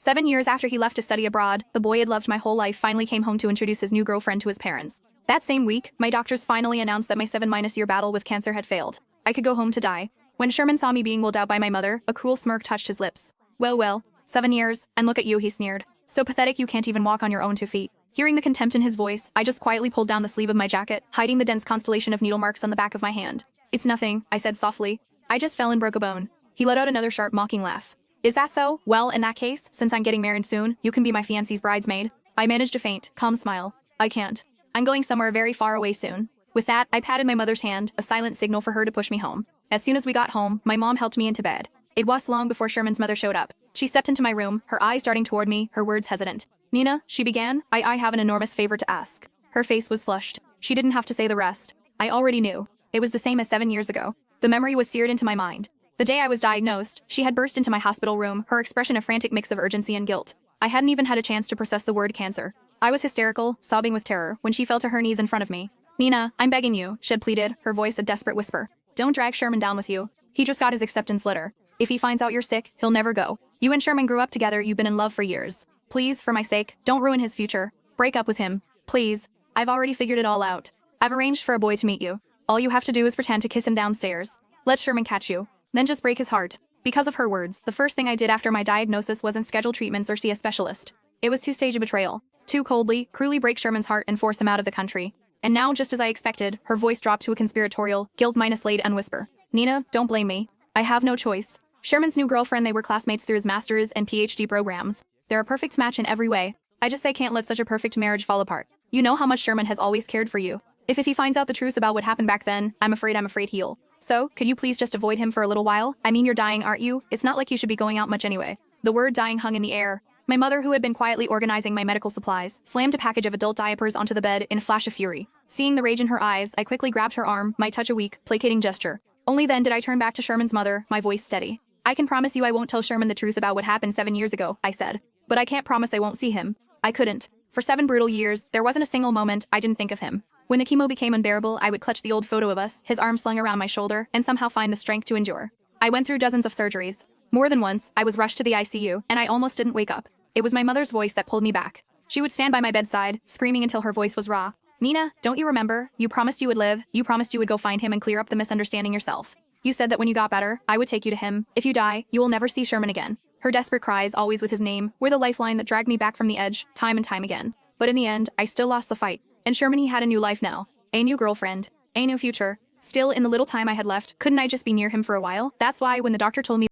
7 years after he left to study abroad, the boy I'd loved my whole life finally came home to introduce his new girlfriend to his parents. That same week, my doctors finally announced that my 7-year battle with cancer had failed. I could go home to die. When Sherman saw me being wheeled out by my mother, a cruel smirk touched his lips. Well, 7 years, and look at you, he sneered. So pathetic you can't even walk on your own 2 feet. Hearing the contempt in his voice, I just quietly pulled down the sleeve of my jacket, hiding the dense constellation of needle marks on the back of my hand. It's nothing, I said softly. I just fell and broke a bone. He let out another sharp, mocking laugh. Is that so? Well, in that case, since I'm getting married soon, you can be my fiancée's bridesmaid. I managed a faint, calm smile. I can't. I'm going somewhere very far away soon. With that, I patted my mother's hand, a silent signal for her to push me home. As soon as we got home, my mom helped me into bed. It was long before Sherman's mother showed up. She stepped into my room, her eyes darting toward me, her words hesitant. Nina, she began, I have an enormous favor to ask. Her face was flushed. She didn't have to say the rest. I already knew. It was the same as 7 years ago. The memory was seared into my mind. The day I was diagnosed, she had burst into my hospital room, her expression a frantic mix of urgency and guilt. I hadn't even had a chance to process the word cancer. I was hysterical, sobbing with terror, when she fell to her knees in front of me. Nina, I'm begging you, she pleaded, her voice a desperate whisper. Don't drag Sherman down with you. He just got his acceptance letter. If he finds out you're sick, he'll never go. You and Sherman grew up together, you've been in love for years. Please, for my sake, don't ruin his future. Break up with him. Please. I've already figured it all out. I've arranged for a boy to meet you. All you have to do is pretend to kiss him downstairs. Let Sherman catch you. Then just break his heart. Because of her words, the first thing I did after my diagnosis wasn't schedule treatments or see a specialist. It was to stage a betrayal. To coldly, cruelly break Sherman's heart and force him out of the country. And now, just as I expected, her voice dropped to a conspiratorial, guilt-laden whisper. Nina, don't blame me. I have no choice. Sherman's new girlfriend, they were classmates through his master's and PhD programs. They're a perfect match in every way. I can't let such a perfect marriage fall apart. You know how much Sherman has always cared for you. If he finds out the truth about what happened back then, I'm afraid he'll. So, could you please just avoid him for a little while? I mean, you're dying, aren't you? It's not like you should be going out much anyway. The word dying hung in the air. My mother, who had been quietly organizing my medical supplies, slammed a package of adult diapers onto the bed in a flash of fury. Seeing the rage in her eyes, I quickly grabbed her arm, my touch a weak, placating gesture. Only then did I turn back to Sherman's mother, my voice steady. I can promise you I won't tell Sherman the truth about what happened 7 years ago, I said. But I can't promise I won't see him. I couldn't. For 7 brutal years, there wasn't a single moment I didn't think of him. When the chemo became unbearable, I would clutch the old photo of us, his arm slung around my shoulder, and somehow find the strength to endure. I went through dozens of surgeries. More than once, I was rushed to the ICU, and I almost didn't wake up. It was my mother's voice that pulled me back. She would stand by my bedside, screaming until her voice was raw. Nina, don't you remember? You promised you would live. You promised you would go find him and clear up the misunderstanding yourself. You said that when you got better, I would take you to him. If you die, you will never see Sherman again. Her desperate cries, always with his name, were the lifeline that dragged me back from the edge, time and time again. But in the end, I still lost the fight. And Sherman, he had a new life now. A new girlfriend. A new future. Still, in the little time I had left, couldn't I just be near him for a while? That's why when the doctor told me